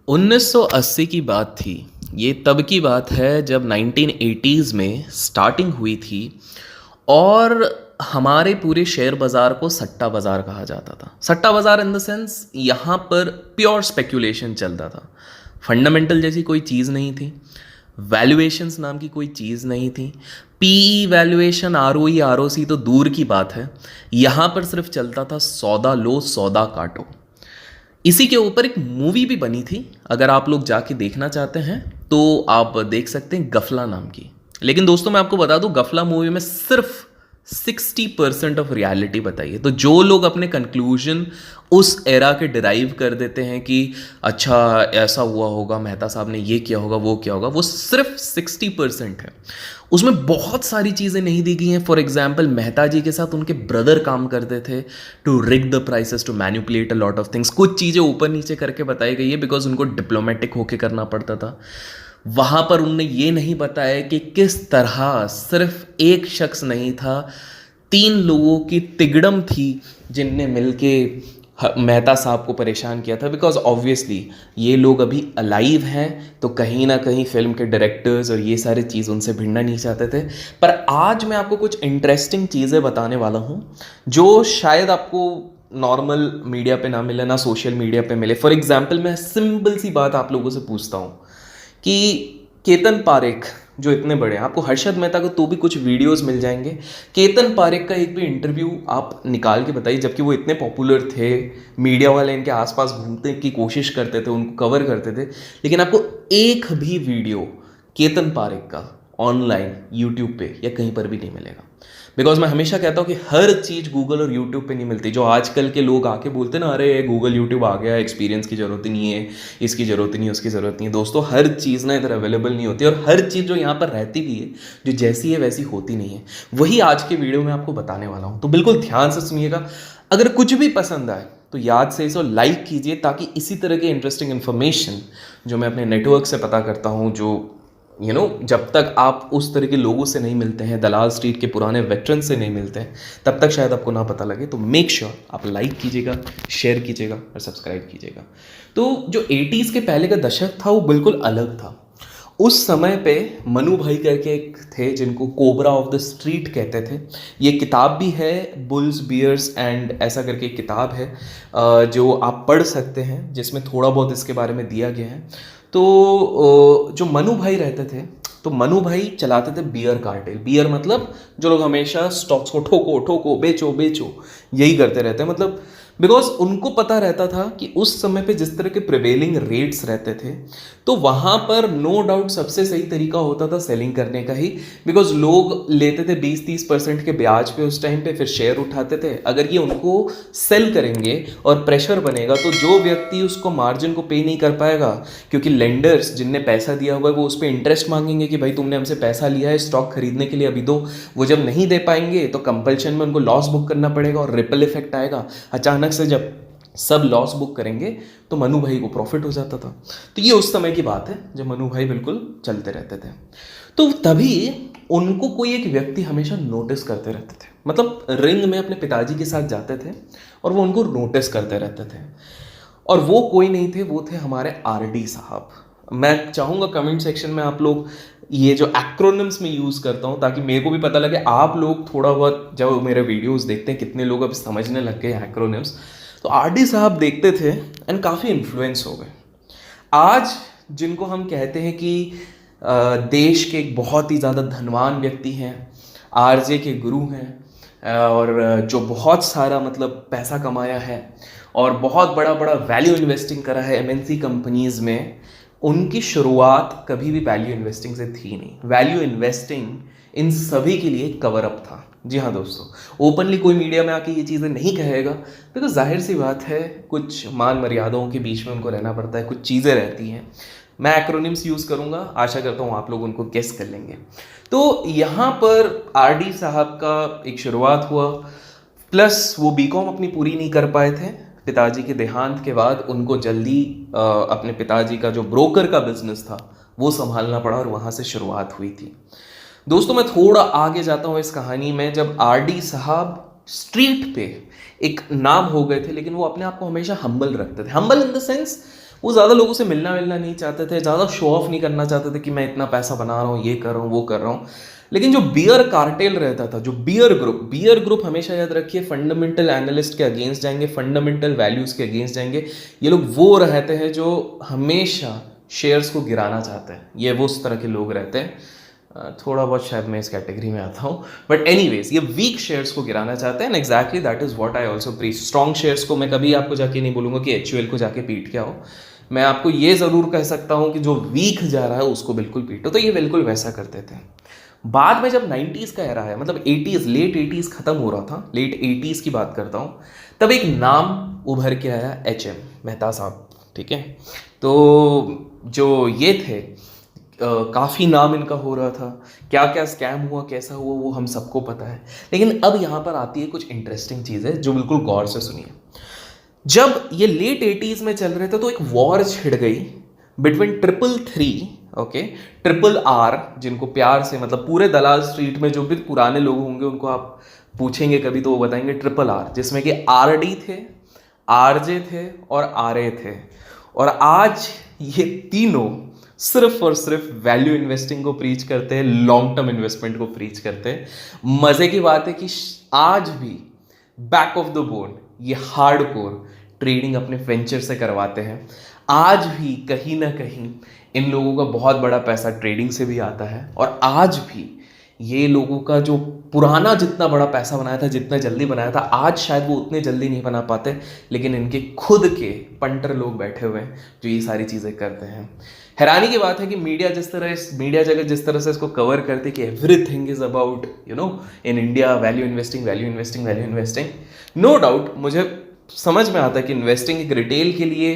1980 की बात थी। ये तब की बात है जब 1980s में स्टार्टिंग हुई थी और हमारे पूरे शेयर बाज़ार को सट्टा बाज़ार कहा जाता था। सट्टा बाज़ार इन द सेंस यहाँ पर प्योर स्पेक्यूलेशन चलता था। फंडामेंटल जैसी कोई चीज़ नहीं थी, वैल्यूएशंस नाम की कोई चीज़ नहीं थी, पीई वैल्यूएशन आरओई आरओसी तो दूर की बात है। यहाँ पर सिर्फ चलता था सौदा लो सौदा काटो। इसी के ऊपर एक मूवी भी बनी थी, अगर आप लोग जाके देखना चाहते हैं तो आप देख सकते हैं, गफला नाम की। लेकिन दोस्तों मैं आपको बता दूं, गफला मूवी में सिर्फ 60% ऑफ रियलिटी बताई है। तो जो लोग अपने कंक्लूजन उस एरा के डिराइव कर देते हैं कि अच्छा ऐसा हुआ होगा, मेहता साहब ने ये किया होगा वो किया होगा, वो सिर्फ 60% है। उसमें बहुत सारी चीज़ें नहीं दी गई हैं। फॉर एग्जाम्पल, मेहता जी के साथ उनके ब्रदर काम करते थे to rig the prices, to manipulate a lot of things. कुछ चीज़ें ऊपर नीचे करके बताई गई है बिकॉज उनको डिप्लोमेटिक होके करना पड़ता था। वहाँ पर उनने ये नहीं बताया कि किस तरह सिर्फ एक शख्स नहीं था, 3 लोगों की तिगड़म थी जिनने मिलके मेहता साहब को परेशान किया था। बिकॉज ऑब्वियसली ये लोग अभी अलाइव हैं, तो कहीं ना कहीं फिल्म के डायरेक्टर्स और ये सारी चीज़ उनसे भिड़ना नहीं चाहते थे। पर आज मैं आपको कुछ इंटरेस्टिंग चीज़ें बताने वाला हूँ जो शायद आपको नॉर्मल मीडिया पे ना मिले, ना सोशल मीडिया पे मिले। फॉर एग्जाम्पल, मैं सिंपल सी बात आप लोगों से पूछता हूँ कि केतन पारेख जो इतने बड़े हैं, आपको हर्षद मेहता को तो भी कुछ वीडियोस मिल जाएंगे, केतन पारेख का एक भी इंटरव्यू आप निकाल के बताइए, जबकि वो इतने पॉपुलर थे, मीडिया वाले इनके आसपास घूमने की कोशिश करते थे, उनको कवर करते थे, लेकिन आपको एक भी वीडियो केतन पारेख का ऑनलाइन यूट्यूब पे या कहीं पर भी नहीं मिलेगा। बिकॉज मैं हमेशा कहता हूँ कि हर चीज़ गूगल और यूट्यूब पे नहीं मिलती। जो आजकल के लोग आके बोलते ना, अरे गूगल यूट्यूब आ गया, एक्सपीरियंस की ज़रूरत ही नहीं है, इसकी ज़रूरत ही नहीं है, उसकी ज़रूरत नहीं है। दोस्तों, हर चीज़ ना इधर अवेलेबल नहीं होती, और हर चीज़ जो यहाँ पर रहती भी है, जो जैसी है वैसी होती नहीं है। वही आज के वीडियो में आपको बताने वाला हूँ, तो बिल्कुल ध्यान से सुनिएगा। अगर कुछ भी पसंद आए तो याद से इसे लाइक कीजिए, ताकि इसी तरह के इंटरेस्टिंग इन्फॉर्मेशन जो मैं अपने नेटवर्क से पता करता हूँ, जो जब तक आप उस तरह के लोगों से नहीं मिलते हैं, दलाल स्ट्रीट के पुराने वेटरन से नहीं मिलते हैं, तब तक शायद आपको ना पता लगे। तो मेक श्योर आप लाइक कीजिएगा, शेयर कीजिएगा और सब्सक्राइब कीजिएगा। तो जो 80s के पहले का दशक था वो बिल्कुल अलग था। उस समय पे मनु भाई करके एक थे जिनको कोबरा ऑफ द स्ट्रीट कहते थे। ये किताब भी है, बुल्स बियर्स एंड ऐसा करके एक किताब है जो आप पढ़ सकते हैं, जिसमें थोड़ा बहुत इसके बारे में दिया गया है। तो जो मनु भाई रहते थे, तो मनु भाई चलाते थे बियर कार्टेल। बियर मतलब जो लोग हमेशा स्टॉक्स को ठोको ठोको, बेचो बेचो, यही करते रहते हैं। मतलब बिकॉज उनको पता रहता था कि उस समय पे जिस तरह के प्रिवेलिंग रेट्स रहते थे, तो वहाँ पर नो डाउट सबसे सही तरीका होता था सेलिंग करने का ही। बिकॉज लोग लेते थे 20-30% के ब्याज पे उस टाइम पे, फिर शेयर उठाते थे। अगर ये उनको सेल करेंगे और प्रेशर बनेगा, तो जो व्यक्ति उसको मार्जिन को पे नहीं कर पाएगा, क्योंकि लेंडर्स जिनने पैसा दिया हुआ है वो उस पर इंटरेस्ट मांगेंगे कि भाई तुमने हमसे पैसा लिया है स्टॉक खरीदने के लिए, अभी दो। वो जब नहीं दे पाएंगे तो कंपल्शन में उनको लॉस बुक करना पड़ेगा और रिपल इफेक्ट आएगा। अचानक से जब सब लॉस बुक करेंगे तो मनु भाई को प्रॉफिट हो जाता था। तो ये उस समय की बात है जब मनु भाई बिल्कुल चलते रहते थे। तो तभी उनको कोई एक व्यक्ति हमेशा नोटिस करते रहते थे। मतलब रिंग में अपने पिताजी के साथ जाते थे और वो उनको नोटिस करते रहते थे। और वो कोई नहीं थे, वो थे हमारे आरडी साहब। मैं चाहूँगा कमेंट सेक्शन में आप लोग ये जो एक्रोनिम्स में यूज़ करता हूँ, ताकि मेरे को भी पता लगे, आप लोग थोड़ा बहुत जब मेरे वीडियोस देखते हैं कितने लोग अब समझने लग गए एक्रोनिम्स। तो आरडी साहब देखते थे एंड काफ़ी इन्फ्लुएंस हो गए। आज जिनको हम कहते हैं कि देश के एक बहुत ही ज़्यादा धनवान व्यक्ति हैं, आरजे के गुरु हैं, और जो बहुत सारा मतलब पैसा कमाया है और बहुत बड़ा बड़ा वैल्यू इन्वेस्टिंग करा है एमएनसी कंपनीज में, उनकी शुरुआत कभी भी वैल्यू इन्वेस्टिंग से थी नहीं। वैल्यू इन्वेस्टिंग इन सभी के लिए कवर अप था। जी हाँ दोस्तों, ओपनली कोई मीडिया में आके ये चीज़ें नहीं कहेगा, बिकॉज जाहिर सी बात है कुछ मान मर्यादाओं के बीच में उनको रहना पड़ता है, कुछ चीज़ें रहती हैं। मैं एक्रोनिम्स यूज़ करूँगा, आशा करता हूँ आप लोग उनको गेस कर लेंगे। तो यहाँ पर आरडी साहब का एक शुरुआत हुआ, प्लस वो बीकॉम अपनी पूरी नहीं कर पाए थे। पिताजी के देहांत के बाद उनको जल्दी अपने पिताजी का जो ब्रोकर का बिजनेस था वो संभालना पड़ा, और वहाँ से शुरुआत हुई थी। दोस्तों, मैं थोड़ा आगे जाता हूँ इस कहानी में। जब आरडी साहब स्ट्रीट पे एक नाम हो गए थे, लेकिन वो अपने आप को हमेशा हम्बल रखते थे। हम्बल इन द सेंस वो ज़्यादा लोगों से मिलना मिलना नहीं चाहते थे, ज़्यादा शो ऑफ नहीं करना चाहते थे कि मैं इतना पैसा बना रहा हूँ, ये कर रहा हूँ, वो कर रहा हूँ। लेकिन जो बियर कार्टेल रहता था, जो बियर ग्रुप हमेशा याद रखिए फंडामेंटल एनालिस्ट के अगेंस्ट जाएंगे, फंडामेंटल वैल्यूज़ के अगेंस्ट जाएंगे। ये लोग वो रहते हैं जो हमेशा शेयर्स को गिराना चाहते हैं, ये वो उस तरह के लोग रहते हैं। थोड़ा बहुत शायद मैं इस कैटेगरी में आता हूँ, बट एनीवेज ये वीक शेयर्स को गिराना चाहते हैं। And exactly that is what I also preach. Strong shares को मैं कभी आपको जाके नहीं बोलूँगा कि HUL को जाके पीट के आओ, मैं आपको ये ज़रूर कह सकता हूँ कि जो वीक जा रहा है उसको बिल्कुल पीटो। तो ये बिल्कुल वैसा करते थे। बाद में जब 90s का एरा है, मतलब 80s, लेट 80s खत्म हो रहा था, लेट 80s की बात करता हूँ, तब एक नाम उभर के आया, HM मेहता साहब, ठीक है। तो जो ये थे काफ़ी नाम इनका हो रहा था, क्या क्या स्कैम हुआ, कैसा हुआ, वो हम सबको पता है। लेकिन अब यहाँ पर आती है कुछ इंटरेस्टिंग चीज़ें जो बिल्कुल गौर से सुनिए। जब ये लेट 80s में चल रहे थे तो एक वॉर छिड़ गई बिटवीन RRR, ओके, RRR, जिनको प्यार से, मतलब पूरे दलाल स्ट्रीट में जो भी पुराने लोग होंगे उनको आप पूछेंगे कभी तो वो बताएंगे RRR, जिसमें कि RD थे, RJ थे और RA थे। और आज ये तीनों सिर्फ और सिर्फ वैल्यू इन्वेस्टिंग को प्रीच करते हैं, लॉन्ग टर्म इन्वेस्टमेंट को प्रीच करते हैं। मजे की बात है कि आज भी बैक ऑफ द बोर्ड ये हार्डकोर ट्रेडिंग अपने वेंचर से करवाते हैं। आज भी कहीं ना कहीं इन लोगों का बहुत बड़ा पैसा ट्रेडिंग से भी आता है। और आज भी ये लोगों का जो पुराना जितना बड़ा पैसा बनाया था, जितना जल्दी बनाया था, आज शायद वो उतने जल्दी नहीं बना पाते। लेकिन इनके खुद के पंटर लोग बैठे हुए हैं जो ये सारी चीज़ें करते हैं। हैरानी की बात है कि मीडिया जगत जिस तरह से इसको कवर करते कि everything is about in India value investing, value investing, value investing. No doubt मुझे समझ में आता है कि इन्वेस्टिंग एक रिटेल के लिए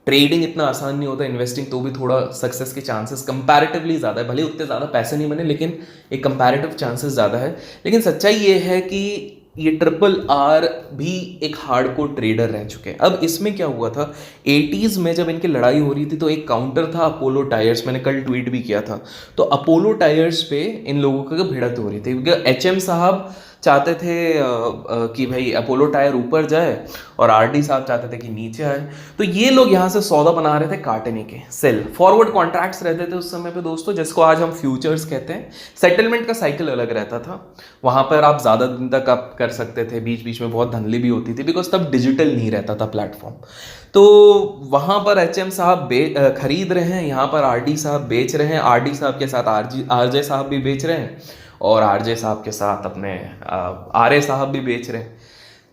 ट्रेडिंग इतना आसान नहीं होता, इन्वेस्टिंग तो भी थोड़ा सक्सेस के चांसेस कंपैरेटिवली ज़्यादा है। भले उतने ज़्यादा पैसे नहीं बने लेकिन एक कंपैरेटिव चांसेस ज़्यादा है। लेकिन सच्चाई ये है कि ये RRR भी एक हार्डकोर ट्रेडर रह चुके हैं। अब इसमें क्या हुआ था, 80s में जब इनकी लड़ाई हो रही थी तो एक काउंटर था अपोलो टायर्स, मैंने कल ट्वीट भी किया था। तो अपोलो टायर्स पे इन लोगों का भिड़ंत हो रही थी क्योंकि HM साहब चाहते थे कि भाई अपोलो टायर ऊपर जाए और RD साहब चाहते थे कि नीचे आए। तो ये लोग यहाँ से सौदा बना रहे थे काटने के, सेल फॉरवर्ड कॉन्ट्रैक्ट्स रहते थे उस समय पे दोस्तों, जिसको आज हम फ्यूचर्स कहते हैं। सेटलमेंट का साइकिल अलग रहता था, वहाँ पर आप ज़्यादा दिन तक आप कर सकते थे, बीच बीच में बहुत धंधली भी होती थी बिकॉज तब डिजिटल नहीं रहता था प्लेटफॉर्म। तो वहाँ पर HM साहब खरीद रहे हैं, यहाँ पर RD साहब बेच रहे हैं, RD साहब के साथ RJ साहब भी बेच रहे हैं और RJ साहब के साथ अपने RA साहब भी बेच रहे हैं।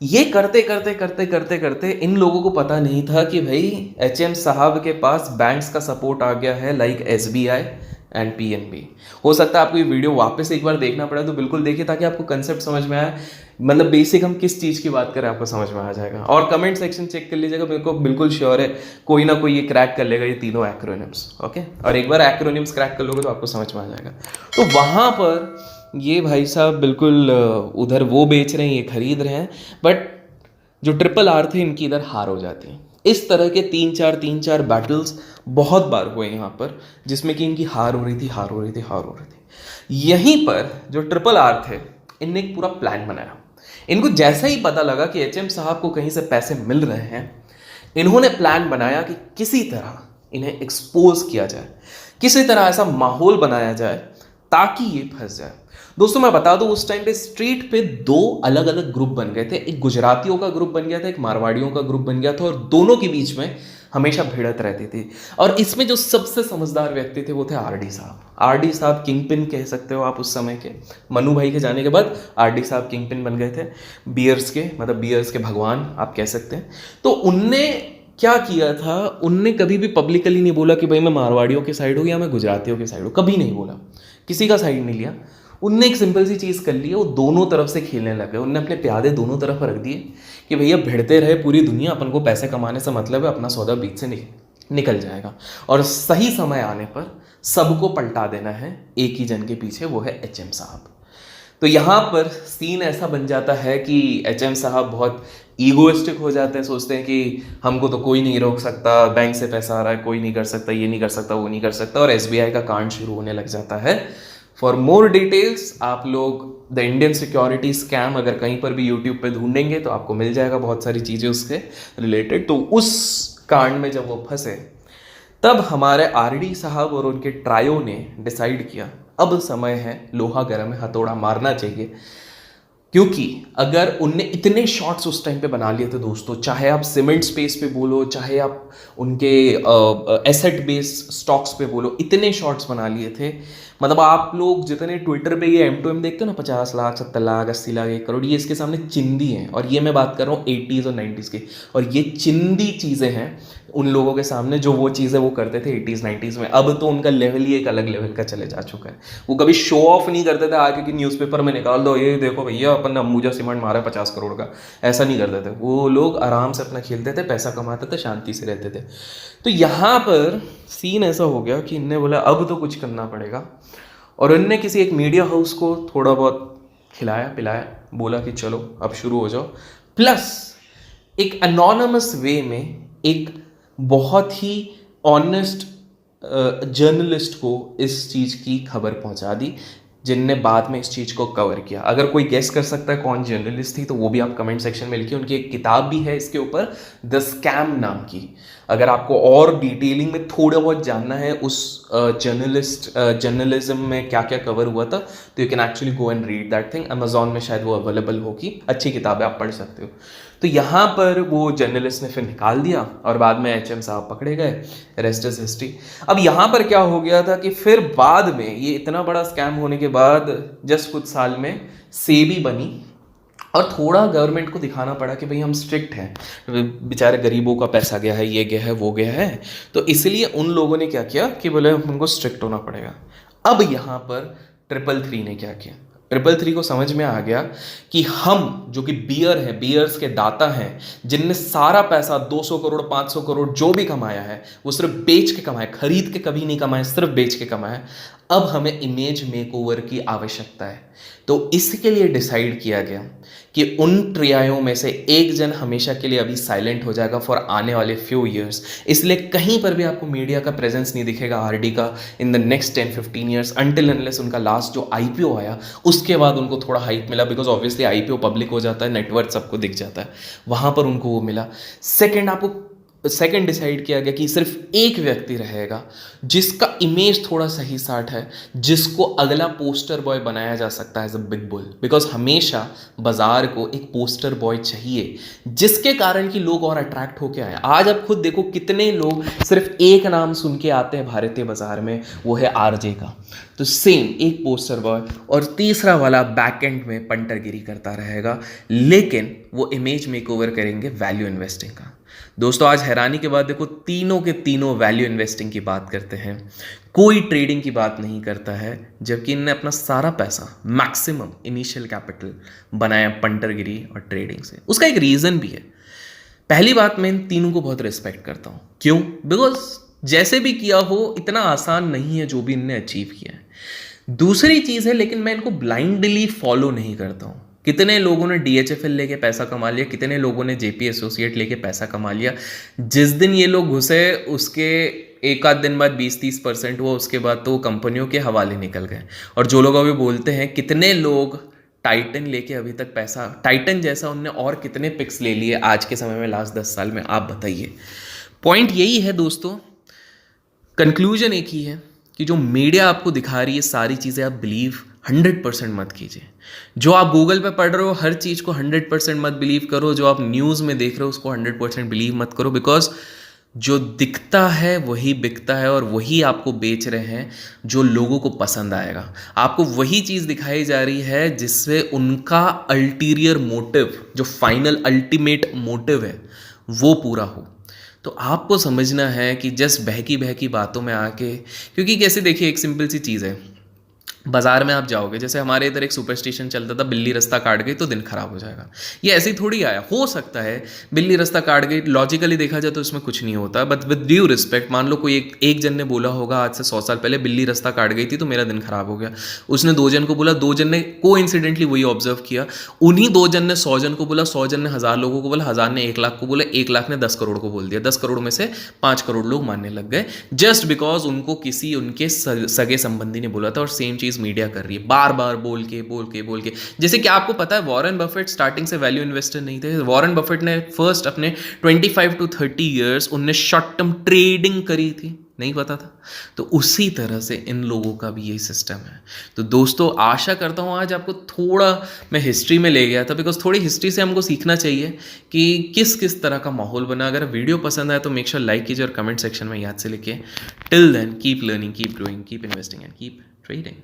ये करते करते करते करते करते इन लोगों को पता नहीं था कि भाई HM साहब के पास बैंक्स का सपोर्ट आ गया है, लाइक SBI एंड PNB। हो सकता है आपको ये वीडियो वापस एक बार देखना पड़े तो बिल्कुल देखिए ताकि आपको कंसेप्ट समझ में आए, मतलब बेसिक हम किस चीज़ की बात करें आपको समझ में आ जाएगा। और कमेंट सेक्शन चेक कर लीजिएगा, मेरे को बिल्कुल श्योर है कोई ना कोई ये क्रैक कर लेगा ये तीनों एक्रोनिम्स, ओके। और एक बार एक्रोनिम्स क्रैक कर लोगे तो आपको समझ में आ जाएगा। तो वहाँ पर ये भाई साहब बिल्कुल उधर वो बेच रहे हैं, ये खरीद रहे हैं, बट जो RRR थे इनकी इधर हार हो जाती है। इस तरह के तीन चार बैटल्स बहुत बार हुए यहाँ पर जिसमें कि इनकी हार हो रही थी। यहीं पर जो RRR थे इनने एक पूरा प्लान बनाया। इनको जैसा ही पता लगा कि HM साहब को कहीं से पैसे मिल रहे हैं, इन्होंने प्लान बनाया कि किसी तरह इन्हें एक्सपोज किया जाए, किसी तरह ऐसा माहौल बनाया जाए ताकि ये फंस जाए। दोस्तों मैं बता दूं उस टाइम पे स्ट्रीट पे दो अलग अलग ग्रुप बन गए थे, एक गुजरातियों का ग्रुप बन गया था, एक मारवाड़ियों का ग्रुप बन गया था, और दोनों के बीच में हमेशा भिड़त रहती थी। और इसमें जो सबसे समझदार व्यक्ति थे वो थे RD साहब। RD साहब किंग पिन कह सकते हो आप उस समय के, मनु भाई के जाने के बाद RD साहब किंग पिन बन गए थे, बियर्स के, मतलब बियर्स के भगवान आप कह सकते हैं। तो उनने क्या किया था, उनने कभी भी पब्लिकली नहीं बोला कि भाई मैं मारवाड़ियों के साइड हूँ या मैं गुजरातियों के साइड हूँ, कभी नहीं बोला, किसी का साइड नहीं लिया। उनने एक सिंपल सी चीज़ कर ली है, वो दोनों तरफ से खेलने लगे। उनने अपने प्यादे दोनों तरफ रख दिए कि भैया भिड़ते रहे पूरी दुनिया, अपन को पैसे कमाने से मतलब है, अपना सौदा बीच से निकल जाएगा और सही समय आने पर सबको पलटा देना है एक ही जन के पीछे, वो है HM साहब। तो यहाँ पर सीन ऐसा बन जाता है कि HM साहब बहुत ईगोइस्टिक हो जाते हैं, सोचते हैं कि हमको तो कोई नहीं रोक सकता, बैंक से पैसा आ रहा है, कोई नहीं कर सकता, ये नहीं कर सकता, वो नहीं कर सकता, और SBI का कांड शुरू होने लग जाता है। फॉर मोर डिटेल्स आप लोग द इंडियन सिक्योरिटी स्कैम अगर कहीं पर भी यूट्यूब पे ढूंढेंगे तो आपको मिल जाएगा बहुत सारी चीज़ें उसके रिलेटेड। तो उस कांड में जब वो फंसे तब हमारे आरडी साहब और उनके ट्रायो ने डिसाइड किया अब समय है, लोहा गर्म है, हथौड़ा मारना चाहिए। क्योंकि अगर उनने इतने शॉट्स उस टाइम पे बना लिए थे दोस्तों, चाहे आप सीमेंट स्पेस पे बोलो, चाहे आप उनके एसेट बेस्ड स्टॉक्स पे बोलो, इतने शॉट्स बना लिए थे। मतलब आप लोग जितने ट्विटर पे ये M2M देखते हो ना, 50 लाख, 70 लाख, 80 लाख, 1 करोड़, ये इसके सामने चिंदी हैं। और ये मैं बात कर रहा हूँ 80s और 90s की, और ये चिंदी चीज़ें हैं उन लोगों के सामने जो वो चीज़ें वो करते थे 80s 90s में। अब तो उनका लेवल ही एक अलग लेवल का चले जा चुका है। वो कभी शो ऑफ नहीं करते थे आके कि न्यूज़पेपर में निकाल दो, ये देखो भैया अपन ने अंबुजा सीमेंट मारा 50 करोड़ का, ऐसा नहीं करते थे। वो लोग आराम से अपना खेलते थे, पैसा कमाते थे, शांति से रहते थे। तो यहाँ पर सीन ऐसा हो गया कि इनने बोला अब तो कुछ करना पड़ेगा, और इनने किसी एक मीडिया हाउस को थोड़ा बहुत खिलाया पिलाया, बोला कि चलो अब शुरू हो जाओ। प्लस एक अनोनमस वे में एक बहुत ही ऑनेस्ट जर्नलिस्ट को इस चीज़ की खबर पहुंचा दी, जिनने बाद में इस चीज़ को कवर किया। अगर कोई गेस कर सकता है कौन जर्नलिस्ट थी तो वो भी आप कमेंट सेक्शन में लिखिए। उनकी एक किताब भी है इसके ऊपर, द स्कैम नाम की। अगर आपको और डिटेलिंग में थोड़ा बहुत जानना है उस जर्नलिज्म में क्या क्या कवर हुआ था, तो you can actually go and read that thing. Amazon में शायद वो अवेलेबल होगी, अच्छी किताब है, आप पढ़ सकते हो। तो यहाँ पर वो जर्नलिस्ट ने फिर निकाल दिया और बाद में HM साहब पकड़े गए, रेस्ट इज हिस्ट्री। अब यहाँ पर क्या हो गया था कि फिर बाद में ये इतना बड़ा स्कैम होने के बाद जस्ट कुछ साल में सेबी बनी, और थोड़ा गवर्नमेंट को दिखाना पड़ा कि भाई हम स्ट्रिक्ट हैं, बेचारे गरीबों का पैसा गया है, ये गया है, वो गया है। तो इसलिए उन लोगों ने क्या किया कि बोले उनको स्ट्रिक्ट होना पड़ेगा। अब यहाँ पर 333 ने क्या किया, 333 को समझ में आ गया कि हम जो कि बियर है, बियर्स के दाता हैं, जिनने सारा पैसा 200 करोड़ 500 करोड़ जो भी कमाया है वो सिर्फ बेच के कमाया, खरीद के कभी नहीं कमाया, सिर्फ बेच के कमाया। अब हमें इमेज मेकओवर की आवश्यकता है। तो इसके लिए डिसाइड किया गया कि उन ट्रियायों में से एक जन हमेशा के लिए अभी साइलेंट हो जाएगा फॉर आने वाले फ्यू ईयर्स। इसलिए कहीं पर भी आपको मीडिया का प्रेजेंस नहीं दिखेगा आरडी का in the next 10-15 years, until unless उनका लास्ट जो IPO आया उसके बाद उनको थोड़ा हाइप मिला, बिकॉज ऑब्वियसली IPO पब्लिक हो जाता है, नेटवर्क सबको दिख जाता है, वहाँ पर उनको वो मिला। सेकंड डिसाइड किया गया कि सिर्फ एक व्यक्ति रहेगा जिसका इमेज थोड़ा सही साठ है, जिसको अगला पोस्टर बॉय बनाया जा सकता है as a big bull, because हमेशा बाजार को एक पोस्टर बॉय चाहिए जिसके कारण कि लोग और अट्रैक्ट होके आए। आज आप खुद देखो कितने लोग सिर्फ एक नाम सुन के आते हैं भारतीय बाजार में, वो है RJ का। तो सेम एक पोस्टर बॉय, और तीसरा वाला बैक एंड में पंटरगिरी करता रहेगा, लेकिन वो इमेज मेकओवर करेंगे वैल्यू इन्वेस्टिंग का। दोस्तों आज हैरानी के बाद देखो तीनों के तीनों वैल्यू इन्वेस्टिंग की बात करते हैं, कोई ट्रेडिंग की बात नहीं करता है, जबकि इनने अपना सारा पैसा मैक्सिमम इनिशियल कैपिटल बनाया पंटरगिरी और ट्रेडिंग से। उसका एक रीज़न भी है। पहली बात, मैं इन तीनों को बहुत रिस्पेक्ट करता हूँ। क्यों? बिकॉज जैसे भी किया हो इतना आसान नहीं है जो भी इनने अचीव किया है। दूसरी चीज़ है, लेकिन मैं इनको ब्लाइंडली फॉलो नहीं करता हूँ। कितने लोगों ने DHFL लेके पैसा कमा लिया, कितने लोगों ने JP एसोसिएट लेके पैसा कमा लिया। जिस दिन ये लोग घुसे उसके एक आध दिन बाद 20-30% हुआ, उसके बाद तो कंपनियों के हवाले निकल गए। और जो लोग अभी बोलते हैं, कितने लोग टाइटन लेके अभी तक पैसा, टाइटन जैसा उनने और कितने पिक्स ले लिए आज के समय में, लास्ट 10 साल में, आप बताइए। पॉइंट यही है दोस्तों, कंक्लूजन एक ही है कि जो मीडिया आपको दिखा रही है सारी चीज़ें आप बिलीव 100% मत कीजिए। जो आप गूगल पे पढ़ रहे हो हर चीज़ को 100% मत बिलीव करो। जो आप न्यूज़ में देख रहे हो उसको 100% बिलीव मत करो, बिकॉज जो दिखता है वही बिकता है, और वही आपको बेच रहे हैं जो लोगों को पसंद आएगा। आपको वही चीज़ दिखाई जा रही है जिससे उनका अल्टीरियर मोटिव, जो फाइनल अल्टीमेट मोटिव है, वो पूरा हो। तो आपको समझना है कि जस्ट बहकी बहकी बातों में आके, क्योंकि कैसे देखिए एक सिंपल सी चीज़ है, बाजार में आप जाओगे, जैसे हमारे इधर एक सुपरस्टिशन चलता था, बिल्ली रास्ता काट गई तो दिन खराब हो जाएगा। ये ऐसे ही थोड़ी आया, हो सकता है बिल्ली रास्ता काट गई, लॉजिकली देखा जाए तो इसमें कुछ नहीं होता, बट विद ड्यू रिस्पेक्ट, मान लो कोई एक जन ने बोला होगा आज से 100 साल पहले बिल्ली रास्ता काट गई थी तो मेरा दिन खराब हो गया। उसने 2 जन को बोला, 2 जन ने कोइंसिडेंटली वही ऑब्जर्व किया, उन्हीं 2 जन ने 100 जन को बोला, 100 जन ने 1000 लोगों को बोला, 1000 ने 1 लाख को बोला, 1 लाख ने 10 करोड़ को बोल दिया। 10 करोड़ में से 5 करोड़ लोग मानने लग गए, जस्ट बिकॉज उनको किसी उनके सगे संबंधी ने बोला था। और सेम चीज़ मीडिया कर रही है, बार बार बोल के। जैसे कि आपको पता है वॉरेन बफेट स्टार्टिंग से वैल्यू इन्वेस्टर नहीं थे। वॉरेन बफेट ने फर्स्ट अपने 25 to 30 ईयर्स उनने शॉर्ट टर्म ट्रेडिंग करी थी। नहीं पता था। तो उसी तरह से इन लोगों का भी यही सिस्टम है। तो दोस्तों आशा करता हूँ आज आपको थोड़ा मैं हिस्ट्री में ले गया था, बिकॉज थोड़ी हिस्ट्री से हमको सीखना चाहिए कि किस किस तरह का माहौल बना। अगर वीडियो पसंद आए तो मेक श्योर लाइक कीजिए और कमेंट सेक्शन में याद से लिखिए। Till then keep learning, keep growing, keep investing and keep trading.